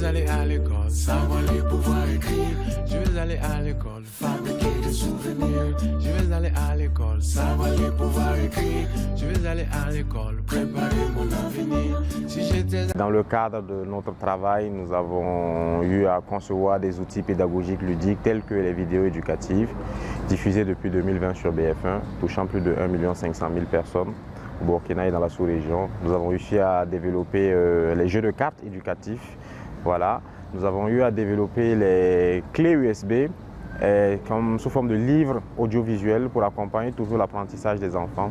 veux aller à l'école, savoir lire, pouvoir écrire. Je veux aller à l'école, fabriquer des souvenirs. Je veux aller à l'école, savoir lire, pouvoir écrire. Je veux aller à l'école, préparer mon avenir. Si j'étais... Dans le cadre de notre travail, nous avons eu à concevoir des outils pédagogiques ludiques tels que les vidéos éducatives diffusées depuis 2020 sur BF1, touchant plus de 1 500 000 personnes au Burkina et dans la sous-région. Nous avons réussi à développer les jeux de cartes éducatifs. Voilà. Nous avons eu à développer les clés USB comme sous forme de livres audiovisuels pour accompagner toujours l'apprentissage des enfants.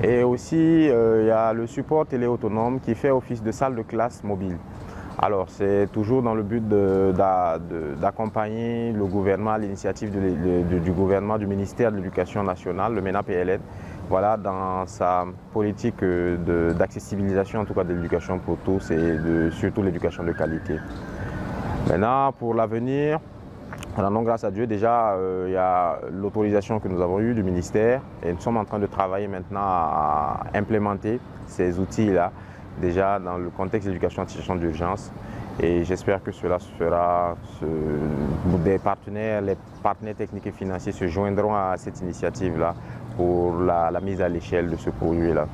Et aussi, il y a le support télé autonome qui fait office de salle de classe mobile. Alors, c'est toujours dans le but d'accompagner le gouvernement, l'initiative du gouvernement, du ministère de l'Éducation nationale, le MENA-PLN, voilà, dans sa politique d'accessibilisation en tout cas de l'éducation pour tous et surtout l'éducation de qualité. Maintenant, pour l'avenir, donc grâce à Dieu, déjà, il y a l'autorisation que nous avons eue du ministère et nous sommes en train de travailler maintenant à implémenter ces outils-là, déjà dans le contexte d'éducation en situation d'urgence. Et j'espère que cela se fera, les partenaires techniques et financiers se joindront à cette initiative-là pour la mise à l'échelle de ce projet-là.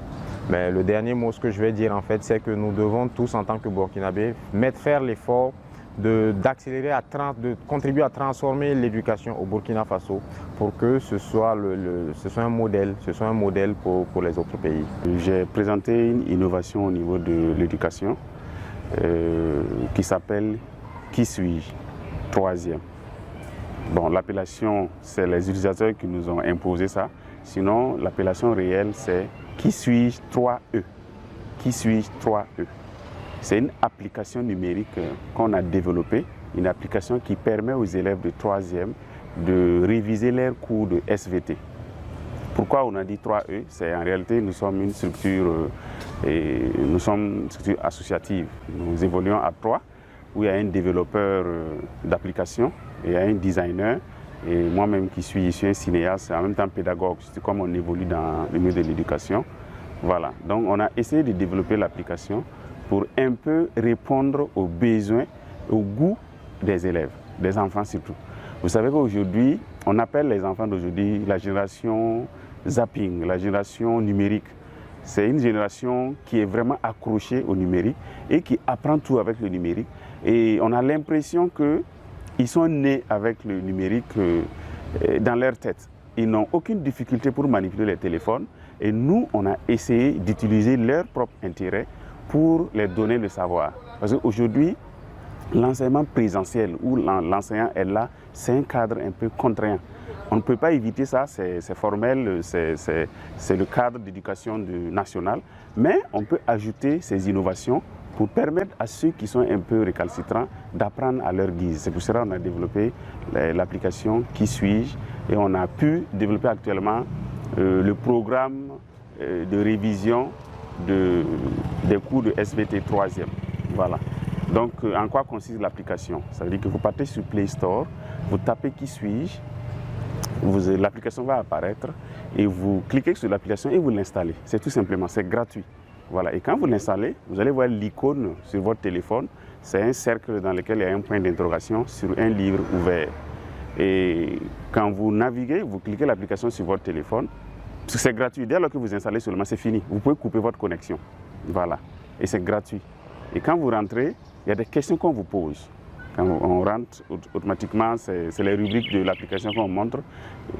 Mais le dernier mot, ce que je vais dire en fait, c'est que nous devons tous en tant que Burkinabés faire l'effort d'accélérer, de contribuer à transformer l'éducation au Burkina Faso pour que ce soit un modèle pour les autres pays. J'ai présenté une innovation au niveau de l'éducation qui s'appelle « Qui suis-je » troisième. Bon, l'appellation, c'est les utilisateurs qui nous ont imposé ça. Sinon, l'appellation réelle, c'est « Qui suis-je 3E ». Qui suis-je 3E. C'est une application numérique qu'on a développée, une application qui permet aux élèves de 3e de réviser leurs cours de SVT. Pourquoi on a dit 3E? C'est en réalité, nous sommes une structure associative. Nous évoluons à 3, où il y a un développeur d'application, et il y a un designer, et moi-même qui suis un cinéaste, en même temps pédagogue, c'est comme on évolue dans le milieu de l'éducation. Voilà, donc on a essayé de développer l'application pour un peu répondre aux besoins, au goût des élèves, des enfants surtout. Vous savez qu'aujourd'hui, on appelle les enfants d'aujourd'hui la génération zapping, la génération numérique. C'est une génération qui est vraiment accrochée au numérique et qui apprend tout avec le numérique. Et on a l'impression qu'ils sont nés avec le numérique dans leur tête. Ils n'ont aucune difficulté pour manipuler les téléphones. Et nous, on a essayé d'utiliser leur propre intérêt pour les donner le savoir. Parce qu'aujourd'hui, l'enseignement présentiel où l'enseignant est là, c'est un cadre un peu contraignant. On ne peut pas éviter ça, c'est formel, c'est le cadre d'éducation nationale, mais on peut ajouter ces innovations pour permettre à ceux qui sont un peu récalcitrants d'apprendre à leur guise. C'est pour cela qu'on a développé l'application Qui suis-je et on a pu développer actuellement le programme de révision des cours de SVT 3e. Voilà. Donc, en quoi consiste l'application? Ça veut dire que vous partez sur Play Store, vous tapez Qui suis-je, l'application va apparaître et vous cliquez sur l'application et vous l'installez. C'est tout simplement, c'est gratuit. Voilà. Et quand vous l'installez, vous allez voir l'icône sur votre téléphone. C'est un cercle dans lequel il y a un point d'interrogation sur un livre ouvert. Et quand vous naviguez, vous cliquez l'application sur votre téléphone. C'est gratuit. Dès lors que vous installez seulement, c'est fini. Vous pouvez couper votre connexion. Voilà. Et c'est gratuit. Et quand vous rentrez, il y a des questions qu'on vous pose. Quand on rentre, automatiquement, c'est les rubriques de l'application qu'on montre.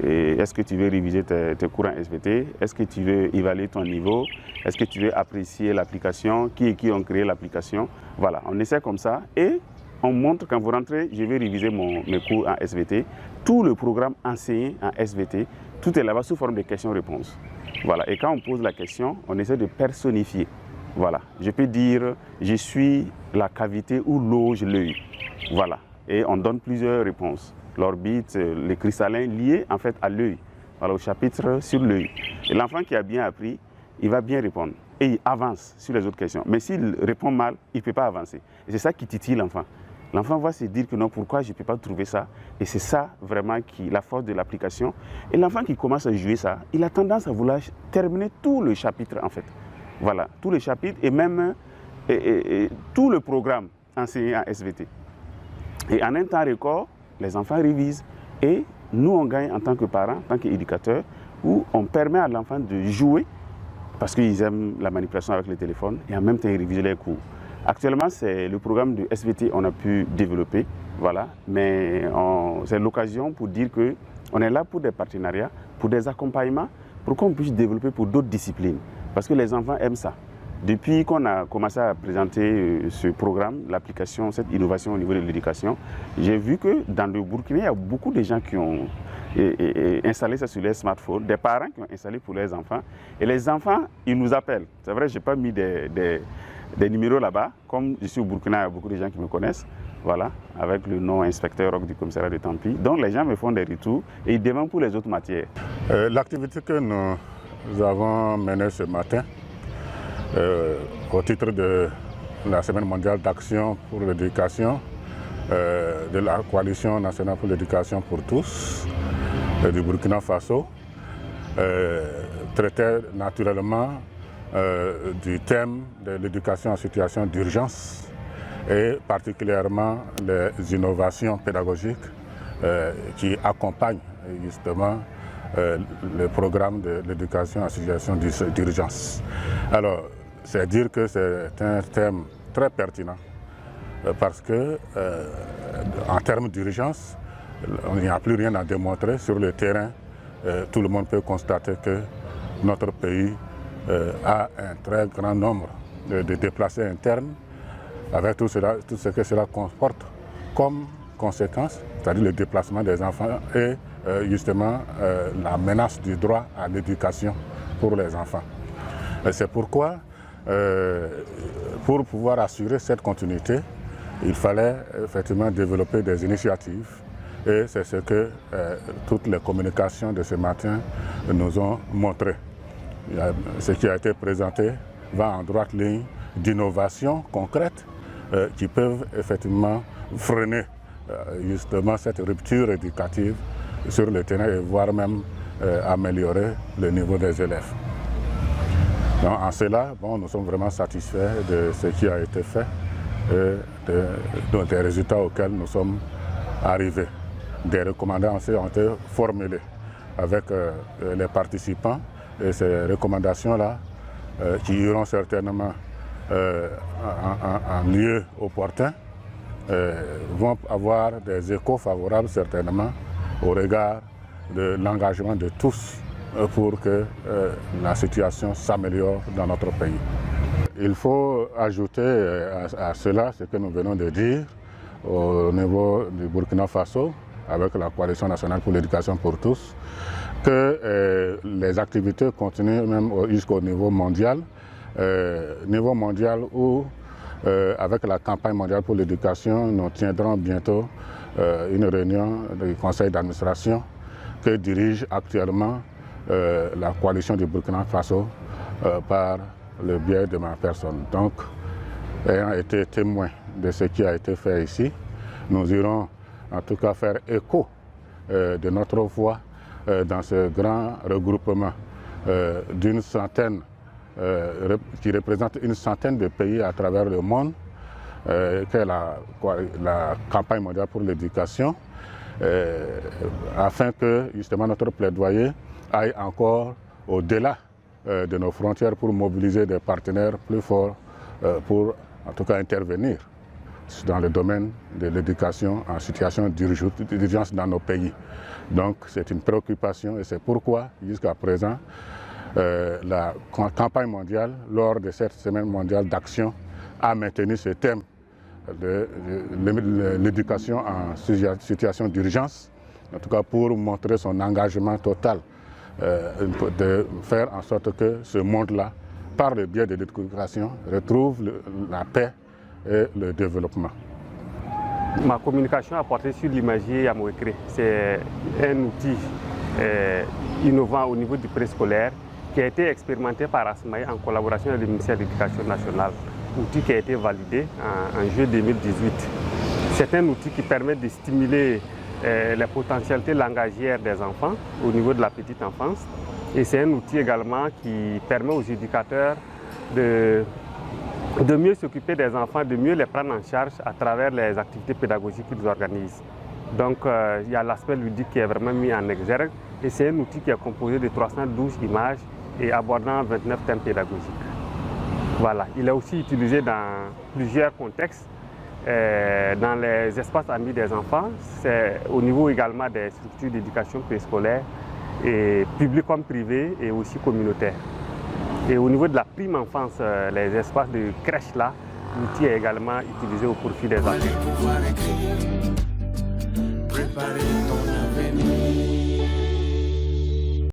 Est-ce que tu veux réviser tes cours en SVT? Est-ce que tu veux évaluer ton niveau? Est-ce que tu veux apprécier l'application? Qui et qui ont créé l'application? Voilà, on essaie comme ça. Et on montre, quand vous rentrez, je vais réviser mes cours en SVT. Tout le programme enseigné en SVT, tout est là-bas sous forme de questions-réponses. Voilà. Et quand on pose la question, on essaie de personnifier. Voilà. Je peux dire, je suis la cavité où loge l'œil. Voilà. Et on donne plusieurs réponses. L'orbite, les cristallins liés en fait à l'œil. Voilà, au chapitre sur l'œil. Et l'enfant qui a bien appris, il va bien répondre. Et il avance sur les autres questions. Mais s'il répond mal, il ne peut pas avancer. Et c'est ça qui titille l'enfant. L'enfant va se dire que non, pourquoi je ne peux pas trouver ça? Et c'est ça vraiment la force de l'application. Et l'enfant qui commence à jouer ça, il a tendance à vouloir terminer tout le chapitre en fait. Voilà, tout le chapitre et même tout le programme enseigné en SVT. Et en un temps record, les enfants révisent. Et nous, on gagne en tant que parents, en tant qu'éducateurs, où on permet à l'enfant de jouer parce qu'ils aiment la manipulation avec le téléphone et en même temps ils révisent les cours. Actuellement, c'est le programme de SVT qu'on a pu développer, voilà, mais c'est l'occasion pour dire qu'on est là pour des partenariats, pour des accompagnements, pour qu'on puisse développer pour d'autres disciplines. Parce que les enfants aiment ça. Depuis qu'on a commencé à présenter ce programme, l'application, cette innovation au niveau de l'éducation, j'ai vu que dans le Burkina, il y a beaucoup de gens qui ont installé ça sur les smartphones, des parents qui ont installé pour les enfants. Et les enfants, ils nous appellent. C'est vrai, je n'ai pas mis des numéros là-bas. Comme je suis au Burkina, il y a beaucoup de gens qui me connaissent. Voilà, avec le nom inspecteur roc du commissariat de Tampi. Donc les gens me font des retours et ils demandent pour les autres matières. L'activité que nous avons menée ce matin, au titre de la Semaine mondiale d'action pour l'éducation, de la Coalition nationale pour l'éducation pour tous, du Burkina Faso, traitait naturellement du thème de l'éducation en situation d'urgence et particulièrement les innovations pédagogiques qui accompagnent justement le programme de l'éducation en situation d'urgence. Alors, c'est dire que c'est un thème très pertinent parce que en termes d'urgence, il n'y a plus rien à démontrer sur le terrain. Tout le monde peut constater que notre pays a un très grand nombre de déplacés internes avec tout ce que cela comporte comme conséquence, c'est-à-dire le déplacement des enfants et justement la menace du droit à l'éducation pour les enfants. C'est pourquoi, pour pouvoir assurer cette continuité, il fallait effectivement développer des initiatives et c'est ce que toutes les communications de ce matin nous ont montré. Ce qui a été présenté va en droite ligne d'innovations concrètes qui peuvent effectivement freiner justement cette rupture éducative sur le terrain et voire même améliorer le niveau des élèves. Donc, en cela, nous sommes vraiment satisfaits de ce qui a été fait et des résultats auxquels nous sommes arrivés. Des recommandations ont été formulées avec les participants et ces recommandations-là qui iront certainement en lieu opportun vont avoir des échos favorables certainement au regard de l'engagement de tous pour que la situation s'améliore dans notre pays. Il faut ajouter à cela ce que nous venons de dire au niveau du Burkina Faso avec la Coalition nationale pour l'éducation pour tous, que les activités continuent même jusqu'au niveau mondial où avec la campagne mondiale pour l'éducation, nous tiendrons bientôt une réunion du conseil d'administration que dirige actuellement la coalition du Burkina Faso par le biais de ma personne. Donc, ayant été témoin de ce qui a été fait ici, nous irons en tout cas faire écho de notre voix dans ce grand regroupement d'une centaine qui représente une centaine de pays à travers le monde, qu'est la campagne mondiale pour l'éducation, afin que justement notre plaidoyer aille encore au-delà de nos frontières pour mobiliser des partenaires plus forts pour en tout cas intervenir dans le domaine de l'éducation en situation d'urgence dans nos pays. Donc c'est une préoccupation et c'est pourquoi jusqu'à présent la campagne mondiale, lors de cette semaine mondiale d'action, a maintenu ce thème de l'éducation en situation d'urgence, en tout cas pour montrer son engagement total de faire en sorte que ce monde-là, par le biais de l'éducation, retrouve la paix et le développement. Ma communication a porté sur l'imagerie à Moékré. C'est un outil innovant au niveau du préscolaire qui a été expérimenté par ASMAE en collaboration avec le ministère de l'Éducation nationale, outil qui a été validé en juillet 2018. C'est un outil qui permet de stimuler les potentialités langagières des enfants au niveau de la petite enfance. Et c'est un outil également qui permet aux éducateurs de de mieux s'occuper des enfants, de mieux les prendre en charge à travers les activités pédagogiques qu'ils organisent. Donc il y a l'aspect ludique qui est vraiment mis en exergue et c'est un outil qui est composé de 312 images et abordant 29 thèmes pédagogiques. Voilà, il est aussi utilisé dans plusieurs contextes, dans les espaces amis des enfants, c'est au niveau également des structures d'éducation préscolaire, et publiques comme privées et aussi communautaires. Et au niveau de la prime enfance, les espaces de crèche là, l'outil est également utilisé au profit des enfants. Préparer ton avenir.